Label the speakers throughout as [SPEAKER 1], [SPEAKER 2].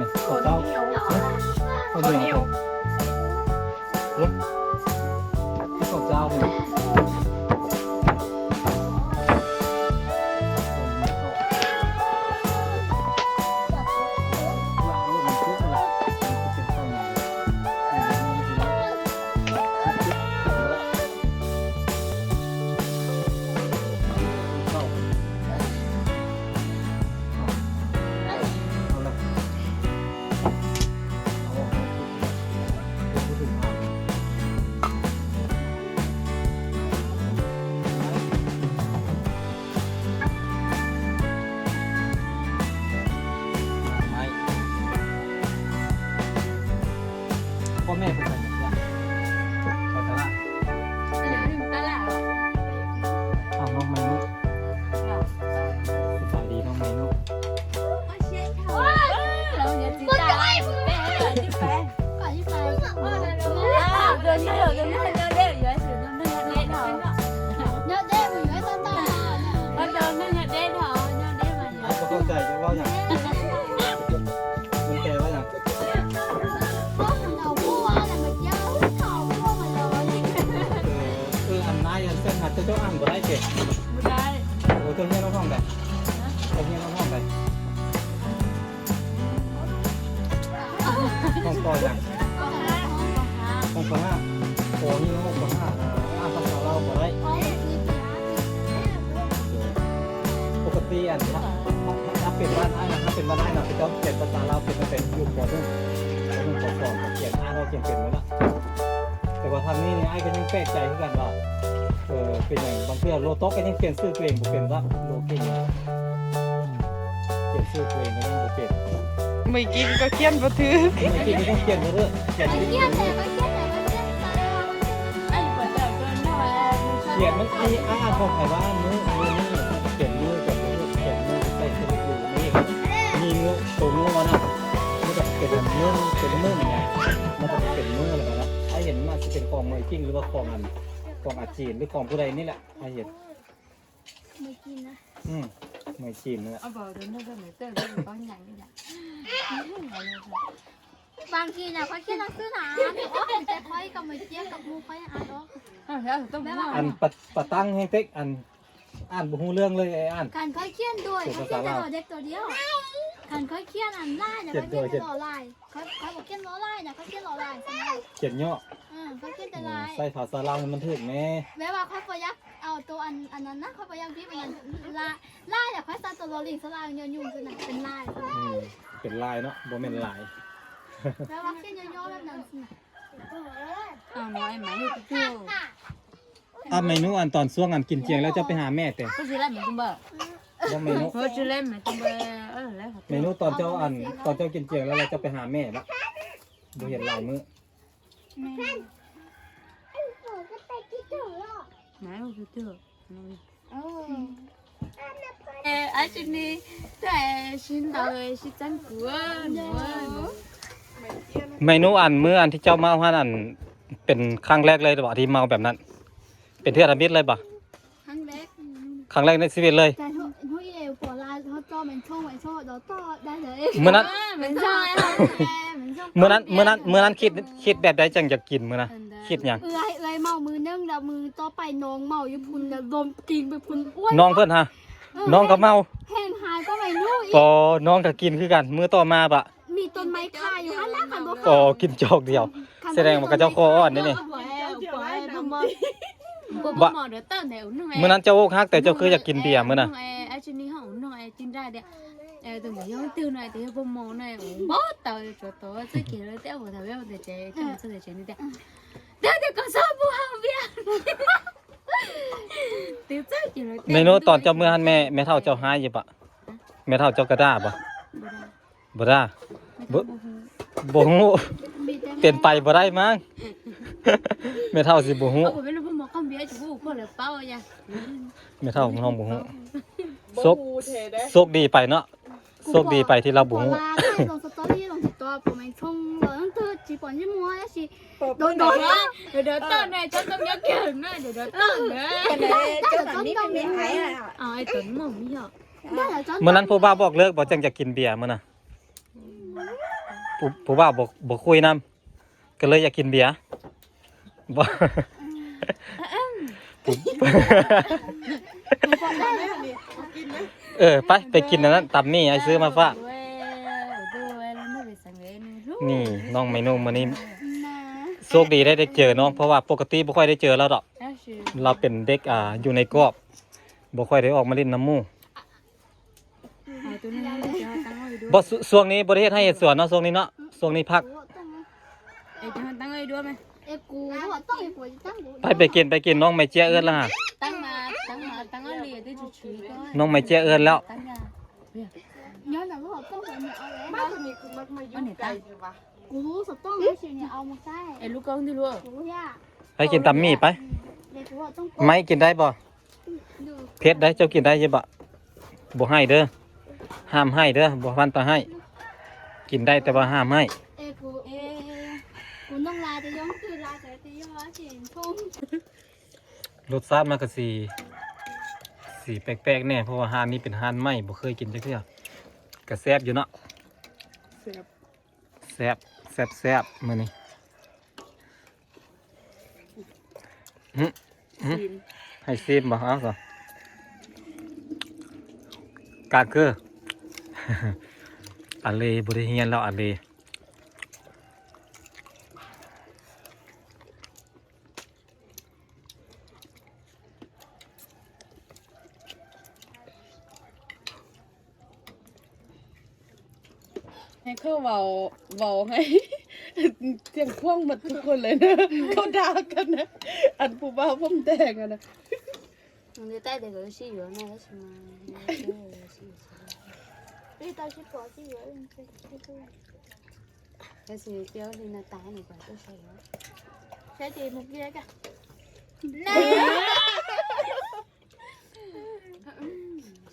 [SPEAKER 1] นี่ข้าวเจ้าข้าวเหนียวข้าวเจ้าเนี่ยพ่อแม่เป็นคนอย่างนี้ไปตลาดอ้าวน้องไม้นุสบายดีน้องไม้นุเข้าใจจะว่าอย่างมึงแกว่าอย่างอันนายอันเส้นหัดจะอ่านบ่ได้เจ๊โอ้ตัวนี้น้องห้องไปตัวนี้น้องห้องไปห้องปออย่างห้องปอห้าโอ้นี่ห้องปอห้าอ่านภาษาเราบ่ได้ปกติอันถ้าเป็นบ้านไอ้นะถ้าเป็นบ้านไอ้นะพี่ต้องเขียนภาษาเราเป็นอยู่ปอนึงปอสองเขียนอ่านเราเขียนเป็นหมดละแต่ว่าทางนี้เนี่ยไอ้ก็ยังแปลกใจเหมือนกันว่าเป็นอย่างบางทีโลโต้ก็ยังเปลี่ยนชื่อตัวเองผมเป็นว่าโลกิ้งเปลี่ยนชื่อตัวเองก็ยังเปลี่ยน
[SPEAKER 2] ไม่กินก็เคียนบ่ถือ
[SPEAKER 1] ไม่กินก็ต้องเปลี่ยนเรื่อยเปลี่ยนมันมีอาบอกใครว่ามือนี่เปลี่ยนมือกับมือเปลี่ยนมือใส่ตัวอยู่นี่มีเนื้อตัวเนื้อมันอ่ะมันจะเป็นเนื้อเป็นเนื้อไงมันจะเป็นเนื้ออะไรแบบนั้นไอ้เห็นมันจะเป็นกองมวยกิ้งหรือว่ากองอันกองอาจีนหรือกองผู้ใดนี่แหละไอ้เห็นมวยจีนนะมวยจีนนี่แหละ
[SPEAKER 3] บางทีเนี่ยเขาเขียนหนังสือหนาโอ้ยแต่ค่อยกับมือเจี๊ยบกับมูค่อยอ่านออก
[SPEAKER 1] อันปะตั้งให้เต็กอันอ่านบุหูเรื่องเลยไอ้อ่าน
[SPEAKER 3] การค่อยเขียนด้วยเขาเขียนแต่ตัวเด็กตัวเดียวการค่อยเขียนอันไล่เนี่ยเขาเขียนแต่ตัวลายเขาบอกเขียนล้อลายเนี่ยเขาเขียนล้อลายใช่ไหม
[SPEAKER 1] เขียนย่อ
[SPEAKER 3] เขาเขียนแต่ลาย
[SPEAKER 1] ใส่ภาษาเรามันถึกไหม
[SPEAKER 3] แม้ว่าเขาประยักเอาตัวอันนั้นนะเขาประยักที่เป็นลายเนี่ยเขาใส่ตัวโรลิงสลายย้อนยุ่งคือไหนเป็นลาย
[SPEAKER 1] เป็นลายเนาะโบเป็นลาย
[SPEAKER 3] แม้ว่าเขียนย่อๆแบบนั้นสิ
[SPEAKER 2] น้อยไหม
[SPEAKER 1] เมนูอันตอนช่วงอันกินเจียงแล้วจะไปหาแม่แต่
[SPEAKER 2] ก็สิได้เหมือนกันบ่
[SPEAKER 1] ว่าเมนู
[SPEAKER 2] ก็สิได้เหมือนกันบ่แล้ว
[SPEAKER 1] เมนูตอนเจ้ากินเจียงแล้วเราจะไปหาแม่ละดูเห็นลายมือ
[SPEAKER 2] ไหนก็เจอ
[SPEAKER 3] ไอ้ชิ้นนี้แต่ชิ้นเดียวชิ้นจังกัว
[SPEAKER 1] เมนูอันมื้ออันที่เจ้าเมาฮะอันเป็นครั้งแรกเลยหรือเปล่าที่เมาแบบนั้นเป็นเทื่อทำมิตรเลยป่ะ
[SPEAKER 3] ครั้ง
[SPEAKER 1] แรกในชีวิตเลย
[SPEAKER 3] แต่เขาเอวปวดลายเขาจ่อเหมือนช่องเหมือนช่องเดี๋ยวต่อได้เลย
[SPEAKER 1] เมื่อนั้น
[SPEAKER 3] เหมือนช่อง
[SPEAKER 1] เมื่อนั้นคิดแบบใดจังจะกินมื้อนะคิดอย่าง
[SPEAKER 3] เอ้ยเมามือนึ่งแล้วมือต่อไปน้องเมาอยู่พุ่นแล้วลมกินไปพุ่นอ้วน
[SPEAKER 1] น้องเพิ่นฮะน้องก็เมา
[SPEAKER 3] แห้งหายก็ไม่รู้อีก
[SPEAKER 1] น้องก็กินคือกันมื้อต่อมาปะ
[SPEAKER 3] มีต้นไม้คาอยู่ข้างหน้าคัน
[SPEAKER 1] บ่กินจอกเดียวแสดงว่าเจ้าคออ่อนนี่
[SPEAKER 2] บ่หมอเดี๋ยวตื่นเดี๋ยวนึง
[SPEAKER 1] มื้อนั้นเจ้าอกหักแต่เจ้าคืออยากกินเบียร์มื้อน่ะ
[SPEAKER 2] ไอ้ชิ้นนี้ห้องน้อยกินได้เด้ตรงนี้ยังตื่นหน่อยแต่บ่หมอหน่อยบ่ต่อตัวจะกินแล้วแต่ว่าถ้าเว้าแต่ใจจังซื่อใจนี่แต่เดี๋ยวก็ซอบ่เฮาเบียร์ติดใจกินแล้ว
[SPEAKER 1] เมนูตอนเจ้ามื้อหันแม่เฒ่าเจ้าหายอยู่ปะแม่เฒ่าเจ้ากระด้าปะบ่ได้บ่ฮู้เป็นไปบ่ได้มั้งแม่เฒ่าสิบ่ฮู้
[SPEAKER 2] บ่รู้บ่หมอคำเบียร์จะฮู้คนละเป้าอ่ะ
[SPEAKER 1] แม่เฒ่าของน้องบ่ฮู้โชคดีไปเนาะโชคดีไปที่เราบ่ฮู้
[SPEAKER 3] ลงสตอรี่ลงตัวผมไม่ชงเลยต้องตื่นจีบอนยี่มัวแล้วสิโดน
[SPEAKER 2] เดี๋ยวตื่นเลยจะต้องยกเก่งนะเดี๋ยวตื่นเลย
[SPEAKER 3] เจ้านี้ก็มีไอ้
[SPEAKER 2] ไอ้ตุ่นหม่อมนี่เหรอ
[SPEAKER 1] เมื่อนั้นผู้บ่าวบอกเลิกบอกจังจะกินเบียร์มื้อน่ะ ผู้บ่าวบ่คุยนำก็เลยอยากกินเบียร์บ่ ไปกินอันนั้นตำมี่ไอ้ซื้อมาฝากนี่น้องเมนูมื้อนี้โชคดีได้เจอน้องเพราะว่าปกติบ่ค่อยได้เจอแล้วดอกเราเป็นเด็กอยู่ในกรอบบ่ค่อยได้ออกมาเล่นน้ำหมู่บ่ช่วงนี้บ่ได้เฮ็ดให้เฮ็ดสวนเนาะช่วงนี้เนาะช่วงนี้พัก
[SPEAKER 2] ตั้งไว้ด้วยไหม
[SPEAKER 3] กูบอกต้องไอ้กูตั้งกู
[SPEAKER 1] ไปกินน้องไม่เจียเอิ้นแล้วฮะ
[SPEAKER 2] ตั้งเอาเหรียญได้ชุยๆก็
[SPEAKER 1] น้องไม่เจียเอิ้นแล้ว
[SPEAKER 2] ตั้งยา
[SPEAKER 3] ย้อนแต่ว่าต้องเอาเนี่ยเอาแล้ว
[SPEAKER 4] บ้านตัวนี้คือมันมาอยู่ไกลใช่ปะ
[SPEAKER 3] กูรู้สับต้องแล้วสิเนี่ยเอามาใกล้
[SPEAKER 2] ไอ้ลูกกองที่รู้
[SPEAKER 3] กูย่า
[SPEAKER 1] ไปกินตำมี่ไป
[SPEAKER 3] เด็กกูบอกต้อง
[SPEAKER 1] ไม่กินได้บ่
[SPEAKER 3] ดู
[SPEAKER 1] เพชรได้เจ้ากินได้ใช่บ่บ่ให้เด้อห้ามให้เด้อบ่ฟันตาให้ กินได้แต่ว่าห้ามให้
[SPEAKER 3] กูต้องลาจะย้อมคือลาแต่จะย้อมเสียงทุ่ง
[SPEAKER 1] รสชาติมันก็สีแปลกๆแน่เพราะว่าห้านนี้เป็นห้านใหม่บ่เคยกินจักเทื่อก็แซ่บอยู่เนาะ
[SPEAKER 4] เสียบ
[SPEAKER 1] แซ่บมื้อนี้หึ
[SPEAKER 4] ซีน
[SPEAKER 1] ให้ซีมบ่เอาซะกาคือ อะเลบ่ได้เฮียนแล้วอะเล
[SPEAKER 4] ให้เขาเบาให้ เสียงพ่วงหมดทุกคนเลยนะ เขาด่ากันนะ อันผู้บ่าวผมแดงอะนะ
[SPEAKER 2] 你带的个是原来什么？
[SPEAKER 3] 对，到去搞这个，
[SPEAKER 2] 但是标的那打你管多少了？
[SPEAKER 3] 小姐目标个，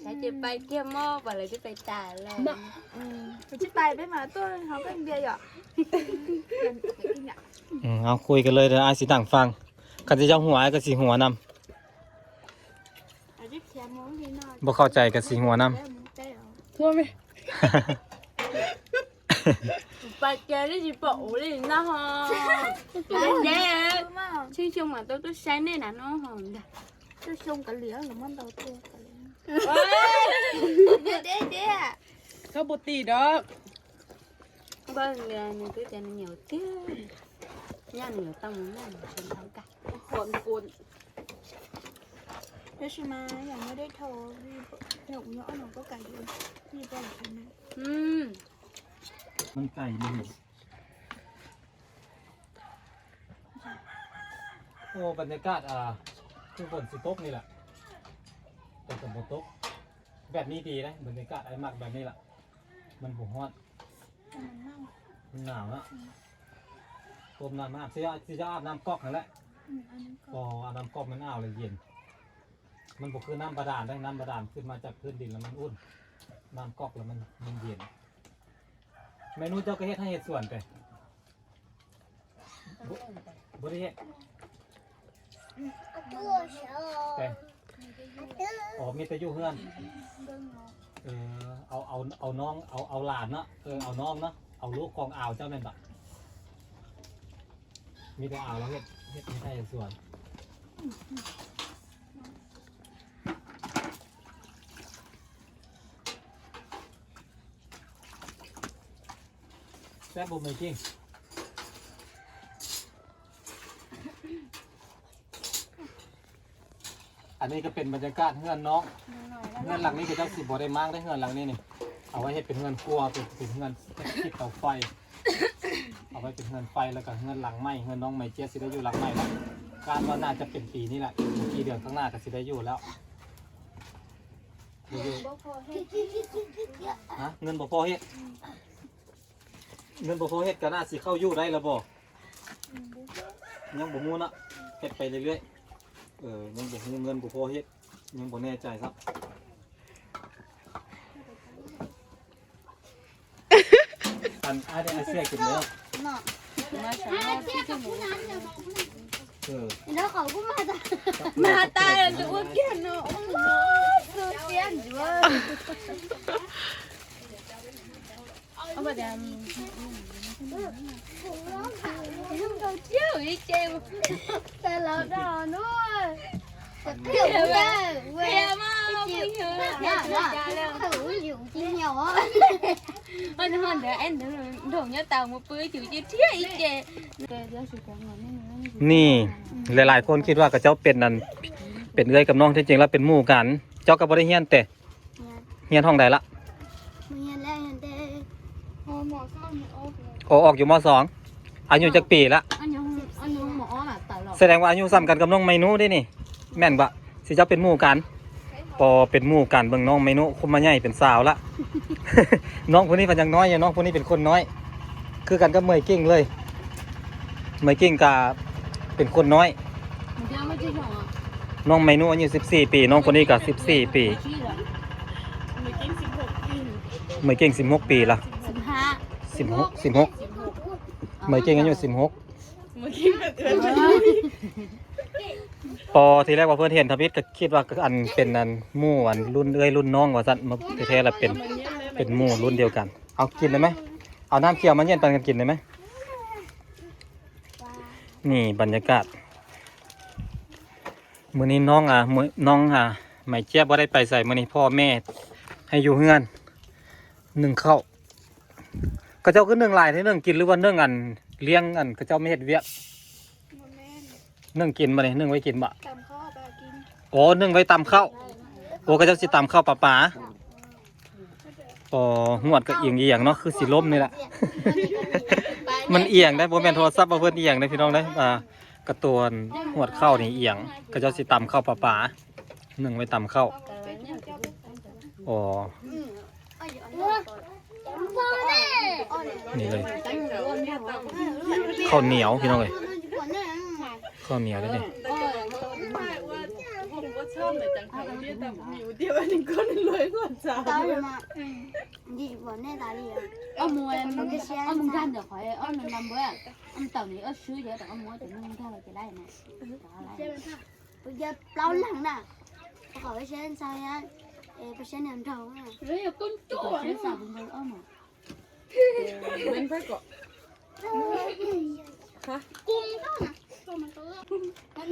[SPEAKER 2] 小姐ไปเกี่ยวหม้อไปเลยที่ไปตายแล้ว
[SPEAKER 3] 去摆呗嘛，多好跟别呀，
[SPEAKER 1] เอาคุยกันเลยเดี๋ยวอ้ายสิตั้งฟังคันสิเจ้าหัวอ้ายก็สิหัวนำ
[SPEAKER 3] 啊这偏门的那，
[SPEAKER 1] บ่เข้าใจก็สิหัวนำ
[SPEAKER 4] ทั่วไหม
[SPEAKER 2] ไปเกี่ยวได้จีบโอ้ยนะฮะเจ๊ชื่อชมมาตัวใช้เนี่ยนะน้องหอมจ้ะ
[SPEAKER 3] 这胸个脸怎么都多个脸？爹，
[SPEAKER 4] เขาบตีดอก
[SPEAKER 2] บ้านเรียนตัวจะเหนียวเตี้ยย่าเหนียวต้องนั่นฉันทำกัน
[SPEAKER 4] คนกุน
[SPEAKER 3] 这是吗？有没得头？有没有那个感觉？你不要看吗？
[SPEAKER 1] มันไก่เลยโอ้บรรยากาศคือฝนสิตกนี่แหละแต่ฝนบ่ตกแบบนี้ดีนะบรรยากาศไอ้มักแบบนี้ล่ะมันบ่ฮ้อนมันหนาวนะต้มน้ำอาบสิจะอาบน้ำก๊อกนั่นแหละพออาบน้ำก๊อกมันอ้าวเลยเย็นมันบ่คือน้ำบาดาลได้น้ำบาดาลขึ้นมาจากพื้นดินแล้วมันอุ่นน้ำก๊อกแล้วมันเย็นเมนูเจ้าก็เฮ็ดให้เฮ็ดส่วนไปบ่ได้เฮ็ดแต่อ๋อมีแต่อยู่เฮือนเอาน้องเอาหลานเนาะเอาน้องเนาะเอาลูกของอ่าวเจ้าแม่นบ่มีแต่อ่าวแล้วเฮ็ดไม่ใช่ส่วนแซ่บบ่ไม่จริงอันนี้ก็เป็นบรรยากาศเฮือนน้องเฮือนหลังนี้ก็จะสิบ่ได้มากได้เฮือนหลังนี้นี่เอาไว้ให้เป็นเฮือนครัวเป็นเฮือนติดเตาไฟเอาไว้เป็นเฮือนไฟแล้วก็เฮือนหลังไม้เฮือนน้องไม้เจี๊ยบสิได้อยู่หลังไม้แล้วการว่าน่าจะเป็นปีนี้แหละกี่เดือนข้างหน้าก็สิได้อยู่แล้วฮะเงินบ่พอเฮ็ดก็น่าสิเข้าอยู่ได้แล้วบ่ยังบ่มู้นะเฮ็ดไปเรื่อยๆยังบ่ฮู้เงินบ่พอเฮ็ดยังบ่แน่ใจครับอันอ้ายได้อาเซียกินแล้ว
[SPEAKER 2] มาฉันมาที่จมูก
[SPEAKER 3] 你那好不嘛的？
[SPEAKER 2] มาตายแล้วตัวแก่เนาะ
[SPEAKER 3] 是编辑。
[SPEAKER 2] เอาไปเดี๋ยว đâu chiếu đi chơi
[SPEAKER 3] แต่เราดอด้วยแต่เกี่ยวเลยเว้ย
[SPEAKER 2] kìa mà không
[SPEAKER 3] chịu
[SPEAKER 2] bình thường
[SPEAKER 3] dạ
[SPEAKER 2] dạ
[SPEAKER 3] dạ
[SPEAKER 2] dạ
[SPEAKER 3] thử dụ chi nhỏ
[SPEAKER 2] hơn hơn để em đổ nhớ tàu một bữa chịu chơi chiếu đi chơi
[SPEAKER 1] นี่หลายๆคนคิดว่ากับเจ้าเป็นนั่นเป็นเอ้ยกับน้องที่จริงแล้วเป็นหมู่กัน เจ้าก็บ่ได้เฮียนแต่เฮียนห้องใดละ
[SPEAKER 3] mình hiện lên hiện đây
[SPEAKER 1] โอออกอยู่มสองอายุจักปีละ
[SPEAKER 2] anh nhung mỏ là tàu lọc
[SPEAKER 1] แสดงว่าอายุซ้ำกันกับน้องไมนุได้นี่ แม่นบะสิเจ้าเป็นหมู่กันพอเป็นหมู่กันเบิ่งน้องไมนุคุมมาใหญ่เป็นสาวละ น้องคนนี้เพิ่นยังน้อยอยู่น้องคนนี้เป็นคนน้อย คือกันกับเมยกิ้งเลยเมยกิ้งก็เป็นคนน้อย
[SPEAKER 2] mình theo mới chơi nhỏ
[SPEAKER 1] น้องไมนุอายุ14 ปี น้องคนนี้ก็14 ปี
[SPEAKER 2] chi rồi
[SPEAKER 1] เมยกิ้ง16 ปีละ
[SPEAKER 2] 15
[SPEAKER 1] 16เมยกิ้งอายุ16
[SPEAKER 4] เมื่อกี้เป็นเอื้อน
[SPEAKER 1] พอทีแรกว่าเพื่อนเห็นทวิตก็คิดว่าอันเป็นอันหมู่อันรุ่นเอ้ยรุ่นน้องว่าซั่นมาแท้ๆแล้วเป็นหมู่รุ่นเดียวกัน เอากินได้ไหมเอาน้ำเคี่ยวมาเย็นปันกันกินได้ไหมนี่บรรยากาศมื้อนี้น้องไหมเจี๊ยบบ่ได้ไปใส่มื้อนี้พ่อแม่ให้อยู่เฮือนนึ่งข้าวก็เจ้าคือนึ่งหลายที่นึ่งกินหรือว่านึ่งอันเลี้ยงอันก็เจ้าไม่เฮ็ดเวียกนึ่งกินบ่นี่นึ่งไว้กินบ่
[SPEAKER 3] tầm kho bà kim
[SPEAKER 1] โอ้นึ่งไว้ตำข้าวโอ้ก็จะสิตำข้าวปลาอ๋อหวดก็เอียงเนาะคือสิล้มนี่แหละ มันเอียงได้บ่แม่นโทรศัพท์บ่เพิ่นเอียงได้พี่น้องได้กระตวนหวดข้าวนี่เอียงก็จะสิตำข้าวปลานึ่งไว้ตำข้าวอ๋อ นี่เลยข้าวเหนียวพี่น้องเลยข้าวเหนียวได้นี่
[SPEAKER 4] ไม่ว่าผมก็ชอบแต่จังเขาเรียกแต่อยู่เดียวอันนี้ก็รวยกว่าจ้า
[SPEAKER 3] tao mà gì bọn này tại vì
[SPEAKER 2] ông mua em ông muốn gan được khỏi ông mình làm bữa ông tàu này ông xứ vậy ông mua thì ông theo cái đây này
[SPEAKER 3] bây giờ lâu lắm nè hỏi xem sao nha bây giờ làm thầu nè
[SPEAKER 2] đấy là con chó đấy sao cũng được ông mà
[SPEAKER 4] เป็นไพ่เกาะ
[SPEAKER 3] cung đó nè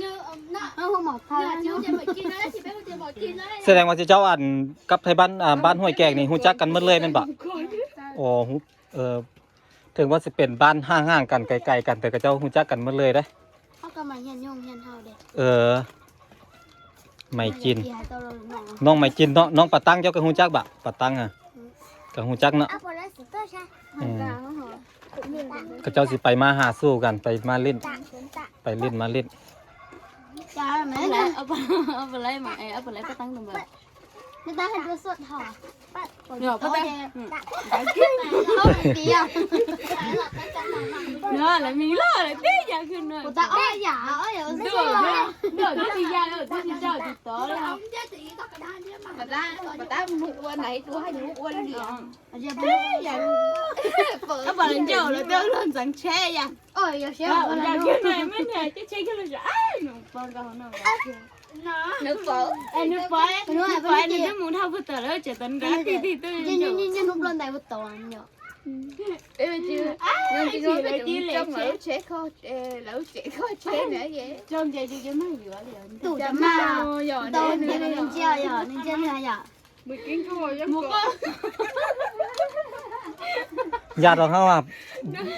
[SPEAKER 3] như nó không một thôi chứ chị phải kia đấy chị phải chị bỏ kia đấy
[SPEAKER 1] แสดงว่าเจ้าอันกับไทยบ้านบ้านห้วยแกงนี่ฮู้จักกันหมดเลยแม่นบ่อ๋อฮู้ถึงว่าสิเป็นบ้านห่างๆกันไกลๆกันแต่ก็เจ้าฮู้จักกันหมดเลยเด้
[SPEAKER 3] เขาก็มาเฮียนยงเฮียนเฮาเด้
[SPEAKER 1] ไหมจินน้องไหมจินน้องปะตังเจ้าก็ฮู้จักบ่ปะตังก็ฮู้จักเนาะก็เจ้าสิไปมาหาสู้กันไปมาเล่นไปเล่นมาเล่น
[SPEAKER 3] จ้าแม่
[SPEAKER 2] ông
[SPEAKER 3] นะ
[SPEAKER 2] lấy ông lấy mà ông lấy cái tăng đồng bạc
[SPEAKER 3] นี่ตาให้ดูสดหอ
[SPEAKER 2] nhỏ có tay
[SPEAKER 3] เอาเดียว
[SPEAKER 2] nhỏ là mình lo là tí giờ khi nữa
[SPEAKER 3] กูตาอ้อยอย่าอ้อยอย่า
[SPEAKER 2] được được thì ra được thì cho thì to là
[SPEAKER 4] bà ta một quân này tôi hay một quân gì
[SPEAKER 2] các bạn lên chờ là tương lên sẵn xe vậy
[SPEAKER 3] โอ้ยอย่าเชื่อ
[SPEAKER 2] giờ cái này mới này cái xe cái là ai nó con đâu nó
[SPEAKER 4] nước phở
[SPEAKER 2] nước phở thì nó muốn thao cái tờ đó chỉ tấn đá thì tôi
[SPEAKER 3] ยินยินยินนุบลนได้บุตรเนาะ
[SPEAKER 4] em chưa nhưng chỉ nói cái chuyện trong lẩu chế kho lẩu chế kho chế nữa vậy
[SPEAKER 2] trong chạy chỉ cái mấy gì vậy
[SPEAKER 3] ตู่จะมาโตเดี๋ยวนึงเจียวอย่านึงเจียวอย่า
[SPEAKER 4] mười kiến kho giống
[SPEAKER 2] một
[SPEAKER 4] con
[SPEAKER 1] ญาติของเฮา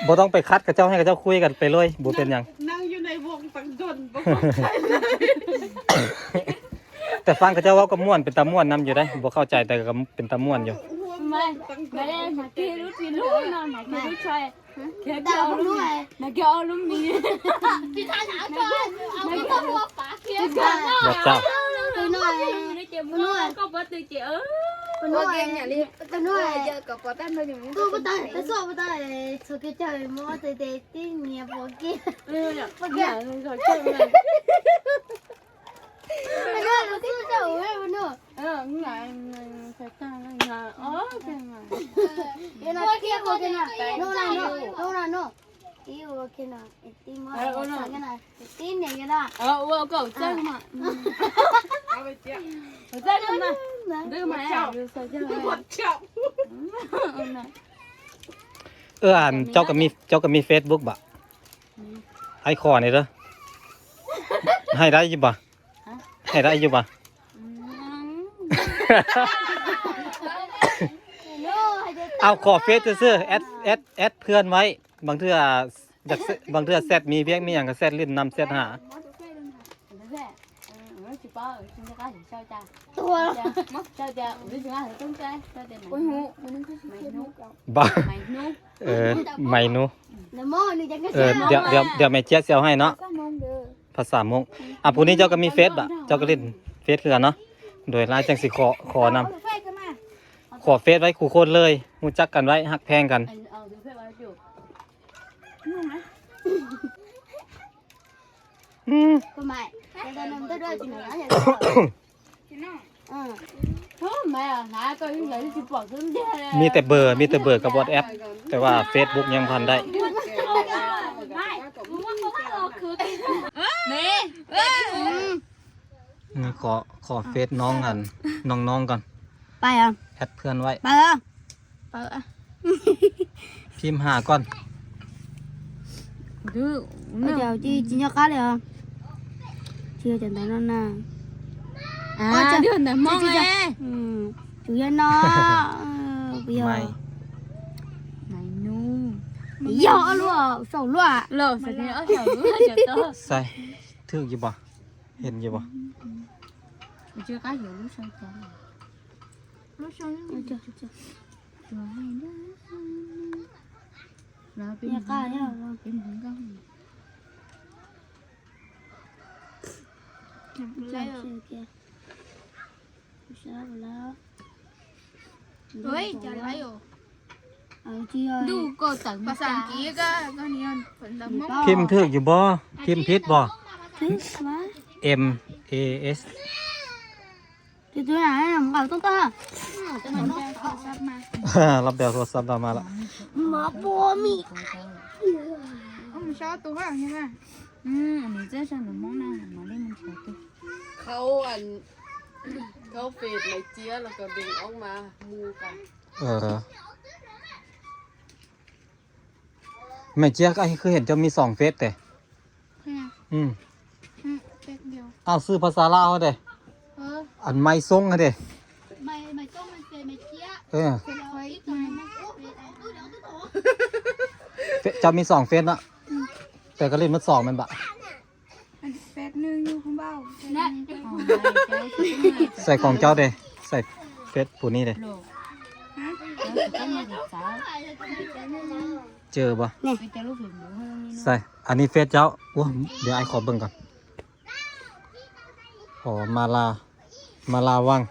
[SPEAKER 1] บ่ต้องไปคัดกับเจ้าให้กับเจ้าคุยกันไปเลยบ่เป็นหยัง
[SPEAKER 4] นั่งอยู่ในวงตังดนบ่เข้าใจเลย
[SPEAKER 1] แต่ฟังกับเจ้าเว้าก็ม่วนเป็นตาม่วนนํอยู่ได้บ่เข้าใจแต่ก็เป็นตาม่วนอยู่
[SPEAKER 2] mày đây mà kia rút nào mà kia rút chơi kia
[SPEAKER 3] ดาวด้วย
[SPEAKER 2] mà kia luôn mình
[SPEAKER 3] พี่ท่านหาจอยเอาไปตัวหัวปากเคี้ยว
[SPEAKER 1] บอกเจ้า
[SPEAKER 3] ตัวน้อย
[SPEAKER 2] nó chơi mua có bớt từ chị ơi
[SPEAKER 3] ตัวน้อยตัวน้อย
[SPEAKER 4] giờ có có tan thôi nhưng
[SPEAKER 3] กูไม่ได้แต่สู้ไม่ได้สุดที่จะมัวแต่เด็กที่เมียพวกกี้
[SPEAKER 2] bây giờ rồi chơi mà
[SPEAKER 3] ไม่ได้เราสู้เจ้าเว้ยมันเนาะ
[SPEAKER 2] ngại phải ta là cái mà
[SPEAKER 3] เดี๋ยวเราเที่ยวกันนะโน่นน่ะโน่นน่ะโน่ที่โอเคนะที่มัวกันนะที่เนี่ยกันนะ
[SPEAKER 2] cậu chơi mà
[SPEAKER 4] เอาไปเจ้า
[SPEAKER 2] chơi luôn mà đưa mà sao chơi
[SPEAKER 4] หมดเจ้า
[SPEAKER 1] อ่านเจ้าก็มี Facebook บ่ไอ้คอนี่เด้อให้ได้อยู่บ่ให้ได้อยู่บ่ เอาขอเฟซซื่อๆแอดเพื่อนไว้บางเทื่ออยากบางเทื่อแซดมีเวียกมีหยังก็แซดลิ้นนำแซดหา
[SPEAKER 3] ตัว
[SPEAKER 2] โอ้ยหูมันนึกไม่นุก
[SPEAKER 1] บ่
[SPEAKER 2] ไม่นุก
[SPEAKER 1] ไม่หนู
[SPEAKER 3] น้ำมันนี่จะก็
[SPEAKER 1] เดี๋ยวแม่เจี๊ยบสิเอาให้เนาะ
[SPEAKER 3] ก็มองเด้อ
[SPEAKER 1] ภาษามงผู้นี้เจ้าก็มีเฟซบ่เจ้าก็เล่นเฟซคือกันเนาะโดยไลน์จังสิขอนำขอเฟซไว้คู่คนเลยรู้จักกันไว้ฮักแพงกัน
[SPEAKER 2] เอาดูเพื่อนไว้อยู่
[SPEAKER 3] ก็ไม่แต่นมตัวด้วยจริงๆแล้วอย่า
[SPEAKER 2] โอ้แม่หาก็ยังไงที่บอกขึ้นเด้
[SPEAKER 1] มีแต่เบอร์กับ WhatsApp แต่ว่า Facebook ยังพันได้
[SPEAKER 2] แม่
[SPEAKER 1] นี่ขอเฟซน้องกันน้องๆก่อน
[SPEAKER 3] ไปอ่ะ
[SPEAKER 1] แอดเพื่อนไว้
[SPEAKER 3] ไปอ่ะ
[SPEAKER 1] พิมพ์หาก่อน
[SPEAKER 2] ดู
[SPEAKER 3] bây giờ chị nhớ cá được không chưa chẳng thấy nó nè
[SPEAKER 2] เดือนแต่มองเลย
[SPEAKER 3] chủ nhân nó bây giờ
[SPEAKER 1] ไม่
[SPEAKER 2] ไม่นู
[SPEAKER 3] giờ luôn sầu luôn
[SPEAKER 2] เลิกสักทีเอาเดี๋ยวเดี๋ยวโต
[SPEAKER 1] ใส่ถึกอยู่บ่เห็นอยู่บ่
[SPEAKER 2] chưa có hiểu lúc sau chả lúc sau
[SPEAKER 3] chưa
[SPEAKER 2] nó
[SPEAKER 3] nhớ cá nhá
[SPEAKER 2] bên hướng không
[SPEAKER 3] lấy kia sao là
[SPEAKER 5] Ôi, chả lấy rồi.
[SPEAKER 3] chị ơi
[SPEAKER 2] đủ cô tận
[SPEAKER 5] Và sẵn kia cơ, con nhìn, phần đấm mốc.
[SPEAKER 1] พิมพ์ถึกอยู่บ่พิมพ์ผิดบ่
[SPEAKER 3] thích quá
[SPEAKER 1] M A S
[SPEAKER 3] thì tôi này làm bảo tốt ta
[SPEAKER 5] Cho mình ra khỏi sắp mà.
[SPEAKER 1] รับเดี๋ยวโทรศัพท์เรามาละ
[SPEAKER 3] mà bố mì
[SPEAKER 5] Ông sao tôi vào như thế.
[SPEAKER 2] mình rất là được món nào mà đi mình chờ tôi
[SPEAKER 4] เขาเขาเฟดในเจี๊ยแล้วก็ดึงออกมามูกัน
[SPEAKER 1] แม่เจี๊ยกไอ้คือเห็นเจะมี2เฟซแต่
[SPEAKER 5] Nè,
[SPEAKER 1] อืม
[SPEAKER 5] tết điều.
[SPEAKER 1] เอาซื้อภาษาลาวเด้ อันไม่ทรงเด้
[SPEAKER 3] mày mày cho mày về mày chia
[SPEAKER 1] เออ
[SPEAKER 5] Tết khuấy, mày.
[SPEAKER 1] เจะมี2เฟซเนาะแต่ก็เล่นมัน2มันบะ
[SPEAKER 5] Anh tết nương như không bao.
[SPEAKER 3] nè
[SPEAKER 1] ใส่ของเจ้าเด้ใส่เฟซผู้นี้เด้
[SPEAKER 2] lộ có nhà đẹp sao
[SPEAKER 1] เจอบ่
[SPEAKER 2] bây giờ lúc mình muốn hơn
[SPEAKER 1] ใส่ อันนี้เฟซเจ้าโอ้เดี๋ยวไอ้ขอเบิ่งก่อนอ๋อมาลาวัง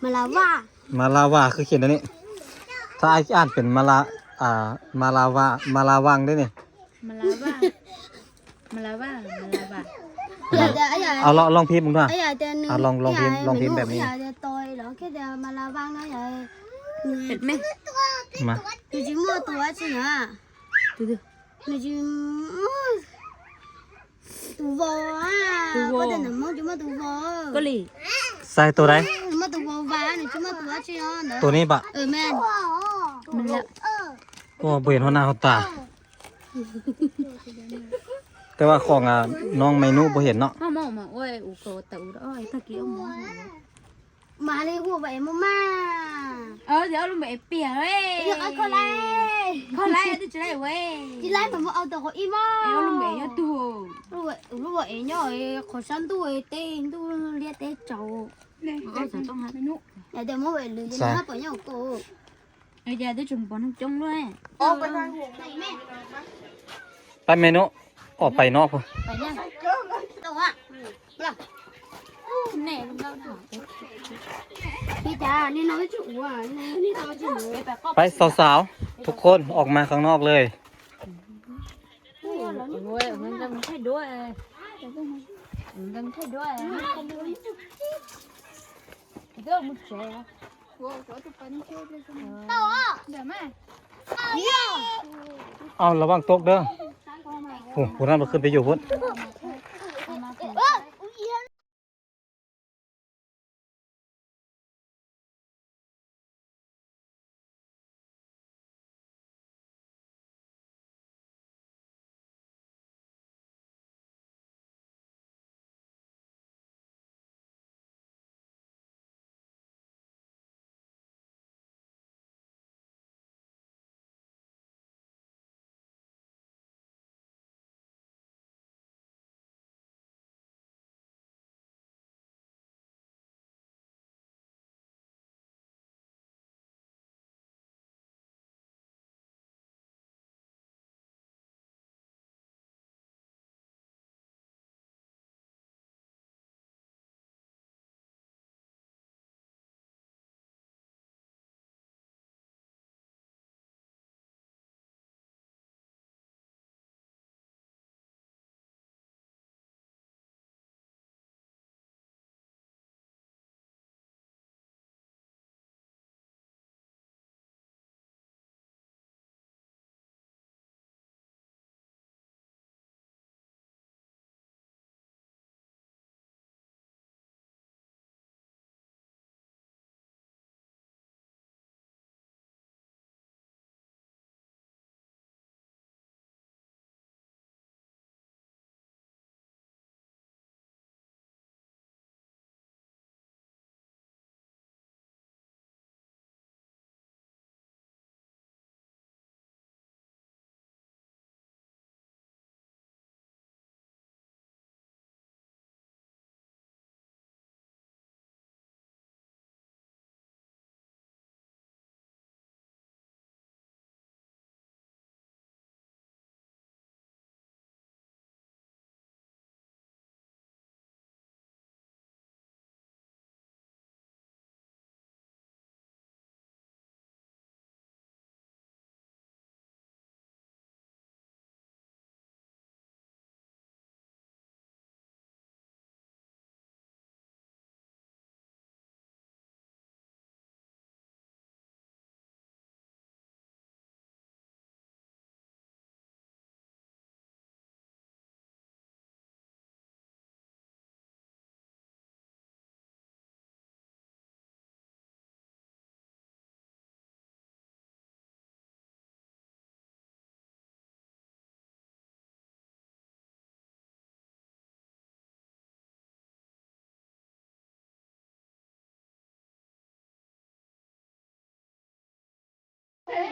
[SPEAKER 3] mà là va
[SPEAKER 1] มาลาวาคือเขียนอันนี้ ถ้าไอ้อ่านเป็นมาลาวังได้นี่
[SPEAKER 2] mà lá ba mà lá ba
[SPEAKER 1] เอาลองพิมพ์มึงด้วย
[SPEAKER 3] ấy là tên
[SPEAKER 1] lon phím đẹp đi.
[SPEAKER 3] ấy là tôi đó cái điều mà là vang nó vậy
[SPEAKER 2] thịt mê
[SPEAKER 1] มา
[SPEAKER 3] người chỉ mua tuổi chứ nhá
[SPEAKER 2] từ từ
[SPEAKER 3] người chỉ tù vô á có tên là mua chỉ mua tù vô
[SPEAKER 2] có lì
[SPEAKER 1] ใส่ตัวไหน
[SPEAKER 3] mua tù vô vá này chỉ mua tuổi chứ nó
[SPEAKER 1] ตัวนี้ปะ
[SPEAKER 3] men
[SPEAKER 2] mình là
[SPEAKER 1] โอ้เห็นหัวหน้าหัวตา แต่ว่าของน้องเมนูบ่เห็นเนาะ
[SPEAKER 2] mà ôi ủ cổ tự đó ôi ta kia ông muốn
[SPEAKER 3] mà đi mua vậy mà ma
[SPEAKER 2] giờ luôn mẹ bìa ấy
[SPEAKER 3] được ăn con
[SPEAKER 2] lại tôi chỉ lại quê
[SPEAKER 3] chị lấy mà mua ao tàu có im á
[SPEAKER 2] em luôn mẹ nhá tu
[SPEAKER 3] lúc vậy nhá khó săn tôi tên tôi lia tên trầu
[SPEAKER 5] Này,
[SPEAKER 2] ôi giờ trong hạt nụ
[SPEAKER 3] để để mua vậy lười
[SPEAKER 1] Sao?
[SPEAKER 3] hấp ở nhau cô
[SPEAKER 2] bây giờ tôi chuẩn bọn không trông luôn ấy
[SPEAKER 4] ออกไปทางหัว
[SPEAKER 1] ไปเมนูออกไปนอกพุ่น
[SPEAKER 2] phải nha
[SPEAKER 3] đâu ạ
[SPEAKER 2] nè luôn đâu thả
[SPEAKER 3] พี่จ๋านี่น้องจุ๋อ่ะนี่น้องจุ๋
[SPEAKER 1] ไปสาวๆทุกคนออกมาข้างนอกเลย
[SPEAKER 2] ôi mình đang thay đuôi mình đang thay đuôi đứa một trẻ
[SPEAKER 5] Vô, chỗ tôi bánh chơi lên cho mình.
[SPEAKER 3] đâu ạ
[SPEAKER 5] Để mà.
[SPEAKER 1] เอาระวังตกเด้อโอ้ผู้นั้นมาขึ้นไปอยู่พุ่น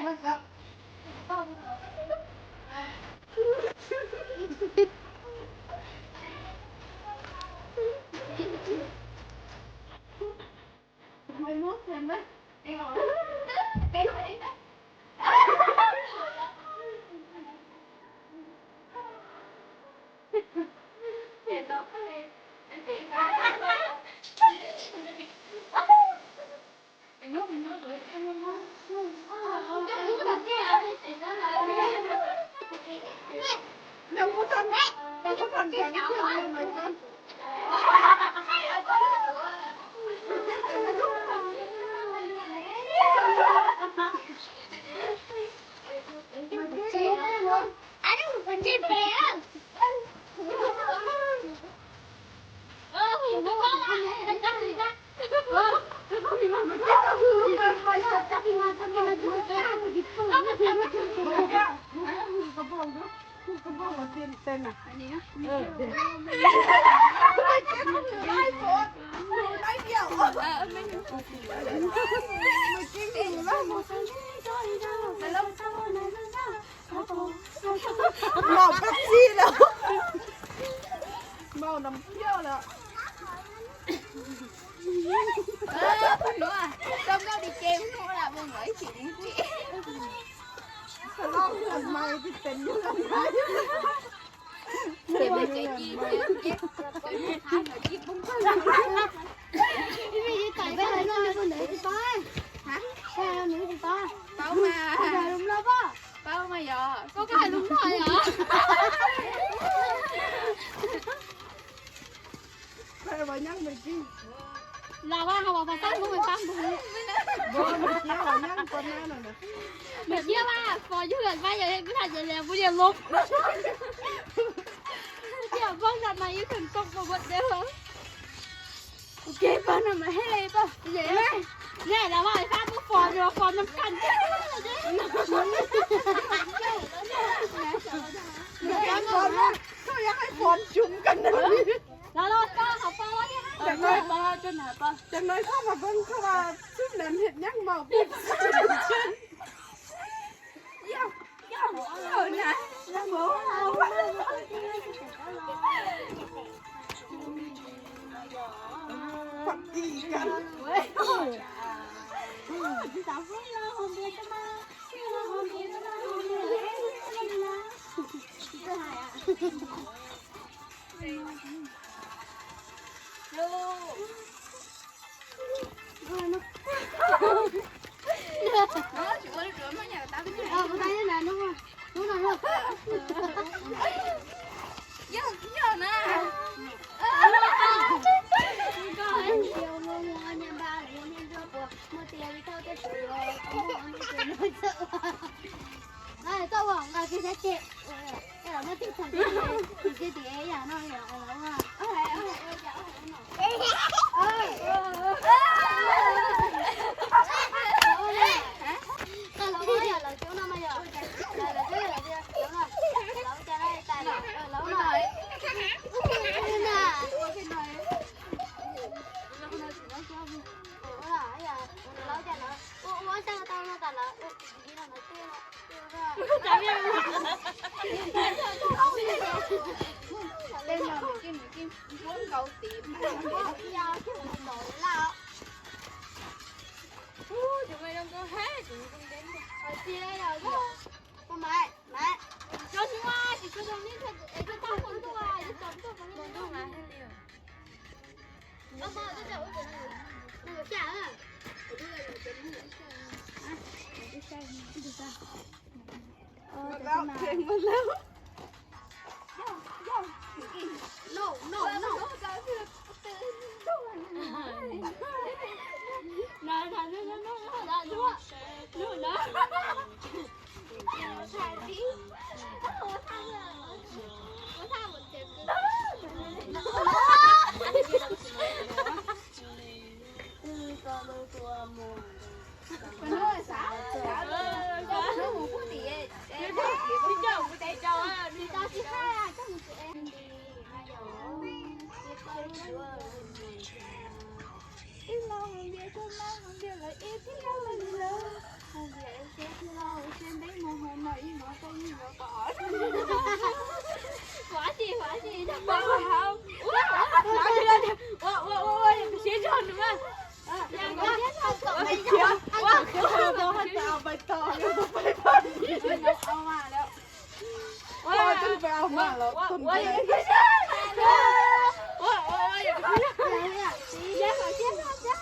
[SPEAKER 4] เมาเป็ปซี่แล้วเมาน้ำเปรี้ยวแล้ว
[SPEAKER 5] đúng à trong đó đi kem nó là một người chị đi chị
[SPEAKER 4] ทะเลาะกันไหมที่เป็นอยู่กันไหม
[SPEAKER 5] thì mình chạy chi chết hai người chết bung thôi
[SPEAKER 3] Cái gì tại bé lại nói con nữ thì to. Hả? Sao nữ thì to?
[SPEAKER 5] bao mà
[SPEAKER 3] Rồi đúng lớp á.
[SPEAKER 5] bao mà giờ có cái đúng thôi hả
[SPEAKER 4] ใครว่ายังไม่กิน
[SPEAKER 3] Là ba học vào tắt của mình tắt của mình.
[SPEAKER 4] บ่ไม่เกี่ยวว่ายังคนนั้นน่ะนะ
[SPEAKER 3] Mình chưa ba, phò chứ gần ba giờ em cứ thành vậy là bây giờ luôn. Giờ con thật mà yêu thành công của mình đấy hả? Ok, con nào mà hết lên con. Vậy á. Này là bài phát của phò rồi, phò nằm cạnh chứ.
[SPEAKER 4] เขาอยากให้ฝนจุ่มกันนะ
[SPEAKER 3] Rồi rồi, con học phò đi.
[SPEAKER 4] จังเลยจังเลยเข้ามาเบิ่งเขาว่าซุ่มนั้นเฮ็ดหยังเมาเป็ปซี่ฝักอีกัน
[SPEAKER 3] Sao vui lo hôm nay cho ma. Hôm nay cho ma, hôm nay. Thứ hai à.
[SPEAKER 5] nó chỉ có rửa mấy nhà tao cái
[SPEAKER 3] Ờ, con tay thế này đúng không? Đúng rồi luôn.
[SPEAKER 5] giờ nè
[SPEAKER 3] Có anh chiều mua mua nhà ba lại mua nhà rửa mua tiền đi theo cái sữa rồi không mua ăn cái nói sợ. Này tôi bảo là cái giá trị. Cái là nó tiếp thằng cái gì à nó hiểu là mà. Tao lẩu bây giờ là chỗ nào bây giờ? Là cái là chỗ nào? Lẩu cho đây tài lẩu này. Cái nào? Cái này. Lẩu này chỉ nói cho mình. Ủa là cái gì? Lẩu cho nó. Ủa sao tao nó tao là gì là nó tiêu nó. Chả biết.
[SPEAKER 5] lên là mình kim muốn cầu tìm chúng mày đang có hết chúng mày không đến
[SPEAKER 3] Ở chia đây rồi chứ. Con mẹ, mẹ. Cho chúng ai thì cho chúng đi thật để cho tao con tôi ai cho chúng tôi con tôi mà hết liền. Ông bao tôi chở cái này. Nó chả à. Ở đây là cái gì vậy? À, cái xe cái gì ta?
[SPEAKER 4] แล้วเพลงมันแล้ว
[SPEAKER 3] No, no, no. Này, này, nó, đúng không? Đúng đó. Thằng tí. Ủa thằng là... Ủa thằng một chuyện
[SPEAKER 5] mà nó là xã nó một phút thì đi đâu của tay cho
[SPEAKER 3] Đi tao chỉ khai à, chắc một tụi em đi
[SPEAKER 5] im lo không biết cho nó không biết là ít thì nó mình lớn
[SPEAKER 3] không về em sẽ chưa lâu xem đấy mồ hôi mày nó có gì nó bỏ quả gì đâu bỏ không
[SPEAKER 5] nói đi lên ôi xé tròn đúng không
[SPEAKER 3] ยังก็ไม่
[SPEAKER 4] เขียวว่าเขียวเราให้ไปเอาใบตองไปบ้านนี้
[SPEAKER 5] เอามาแล้ว
[SPEAKER 4] พอจะไปเอามาแล้วต้นไม้
[SPEAKER 5] อย่าไป
[SPEAKER 3] เจ๊ขอเจ๊ทำได้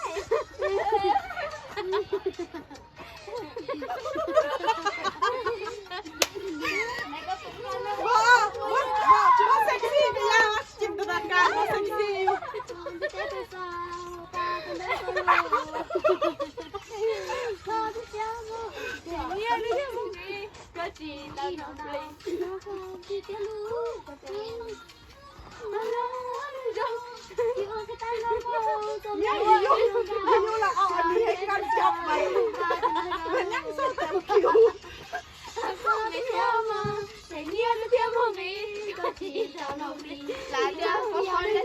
[SPEAKER 4] ว้าวเซ็กซี่ไปยังจินตนาการว่าเซ็กซี่
[SPEAKER 3] เจ๊ไปซาตาเป็นได้ตัวเราพอจะเจ้าลูกเจ๊เนี่ย
[SPEAKER 5] ก็จีตา
[SPEAKER 3] ที่
[SPEAKER 5] น้
[SPEAKER 3] เรา
[SPEAKER 5] อง
[SPEAKER 3] ได้
[SPEAKER 5] ปลี
[SPEAKER 3] เราคงที่จะรู้ก็เป็นเราที่ว่าจะตายเราจะไม่
[SPEAKER 4] ยัง
[SPEAKER 3] รู้
[SPEAKER 4] อยู่ละเอาอันนี้ให้กันจับไปมันยังสู้แต่คิว
[SPEAKER 3] ไม่เที่ยวมาแต่เนี่ยจะเที่ยวพวกนี้ก็ที่เราเราดี
[SPEAKER 5] หลานเดียวก็พอได้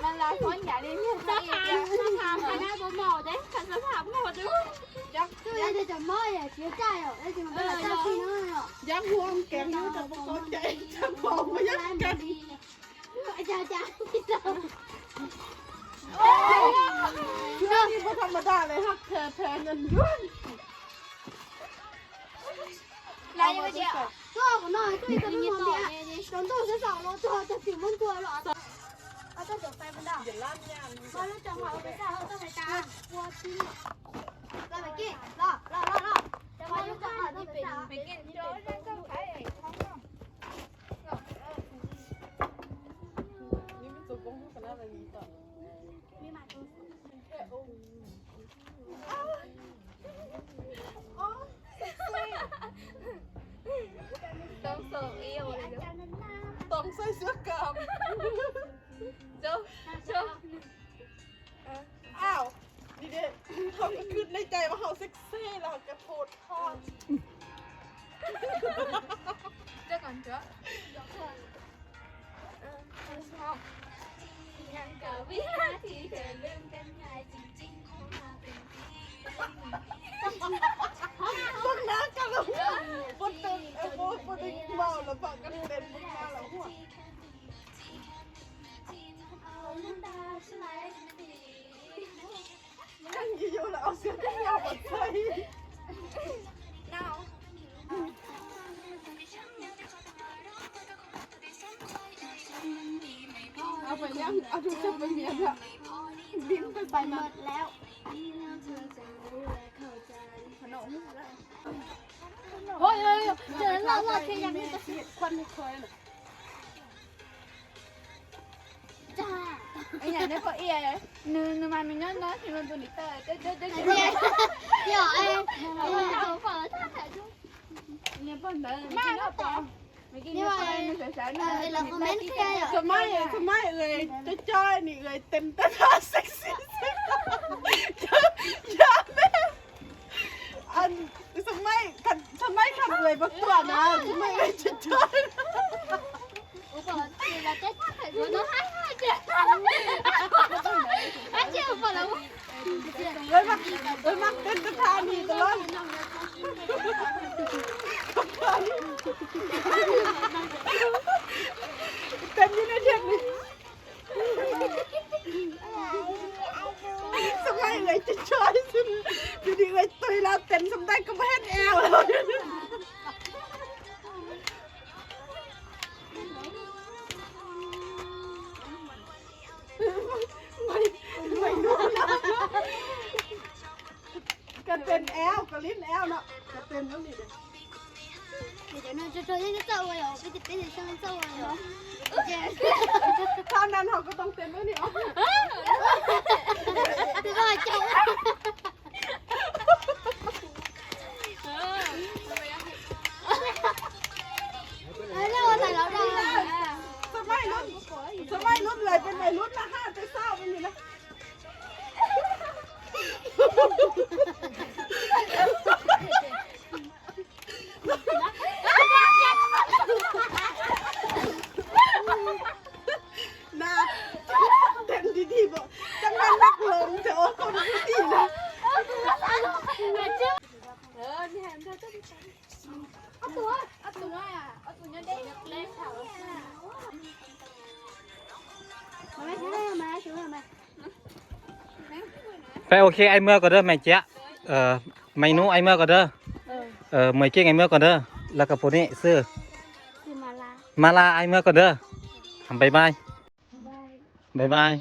[SPEAKER 3] มันลาคนอย่าเรียนเนี่ยจะถามคณะบ่หมอได้คันจะถามหมดดูคือจะจะไม่อ่ะเสียใจอ่ะไอ้ที่มันเป็นอะไรที่น้อยอ่ะ
[SPEAKER 4] ยังห่วงแกงอยู่แต่บ่เข้าใจจะบอกว่ายังกัน
[SPEAKER 3] จ้าที่เรา
[SPEAKER 4] เรื่องนี้ไม่ธรรมดาเลยฮักแทนเงินยุ่น
[SPEAKER 5] 来一个姐，
[SPEAKER 3] 多少个呢？这个旁边，人都是少了，多少就挺问多了。啊，这就飞不到。
[SPEAKER 4] อย่าลั่นยาน
[SPEAKER 3] 完了，正好我下后再来打。我去。来没给，来，正好就正好就被打。
[SPEAKER 5] 没给你说让刚才好像。
[SPEAKER 4] นี่มันจะบ้องขนาดนี้ต่อ
[SPEAKER 3] 没买东西。
[SPEAKER 5] ต้องส่งเอวเลยเดี๋ยว
[SPEAKER 4] ต้องใส่เสื้อกล้าม
[SPEAKER 5] เจ้าเจ้า
[SPEAKER 4] อ้าวนี่เด็กเขาก็คิดในใจว่าเขาเซ็กซี่แล้วเขาจะโพสทอด
[SPEAKER 5] เจ้าก่อนเจ้าชอบยังกับวิหารที่เธอลืมกันง่ายจริงๆคงมาเป็นปี
[SPEAKER 4] ต้นน้ำกันแล้วบนเต็มบนเมาแล้วฝังกันเต็มบนมาแล้วหัวนั่งอยู่แล้วเอาเสื้อที่ยาวมาใส่ เอาไปยังเอาทุกคนไปเมียละบินไป
[SPEAKER 3] ไปหมดแล้ว
[SPEAKER 5] โอ้ย
[SPEAKER 3] เจอเราแค่ยังไม่จะ
[SPEAKER 4] ควันไม่เคยเลย
[SPEAKER 3] จ้า
[SPEAKER 5] ไอ้เนี่ยก็เอียเลยนึกมาไม่นั่นนะที่มันตัวนี้เตอเจ๊
[SPEAKER 3] เดี๋ยวไอ้ตัวฝาถ้าถ่ายรูป
[SPEAKER 5] เนี่ยป้อนเตอไม่กินแล้วต่อไม่กินแล้วไม่เสียใจนะ
[SPEAKER 3] เราคอมเมนต์แค่เหรอ
[SPEAKER 4] สมัยเลยจะจ้อยนี่เลยเต็มตาเซ็กซี่อย่าแม่อันสมัยขัดเลยบักตัวนะสมัยเลยจะจ้อย
[SPEAKER 3] 我把这个在他很多都还姐，还姐我把了我，
[SPEAKER 4] เลยมักเต้นตะทานีตลอดเต้นอยู่ในเทียบนี่สมัยเลยจะจ้อยสุดอยู่ดีเลยตุยแล้วเต้นสมัยก็ไม่เห็นแอลแล้วไม่รู้นะก็เต้นแอลก็ลิ้นแอลเนาะก็เต้นแล้วนี่เด้อ
[SPEAKER 3] 你在那就昨天就揍我哟，别得上面揍我哟，姐，
[SPEAKER 4] ตอนนั้นเขาก็ต้องเต้นด้วยนี่อ๋อ
[SPEAKER 3] 别把我叫。哎，那我在楼上。
[SPEAKER 4] สมัยรุ่นเลยเป็นวัยรุ่นละ5ไปเศร้ามันอยู่นะน่าเต้นดีๆบอก
[SPEAKER 1] ไปโอเคไอ้เมื่อก็เด้อแม่เจ๊ยเมนูไอ้เมื่อก็เด้อเมื่อกี้ไอ้เมื่อก็เด้อแล้วก็พวกนี้ซื้อ
[SPEAKER 3] คือมาลา
[SPEAKER 1] มาลาไอ้เมื่อก็เด้อทำบายบายบายบาย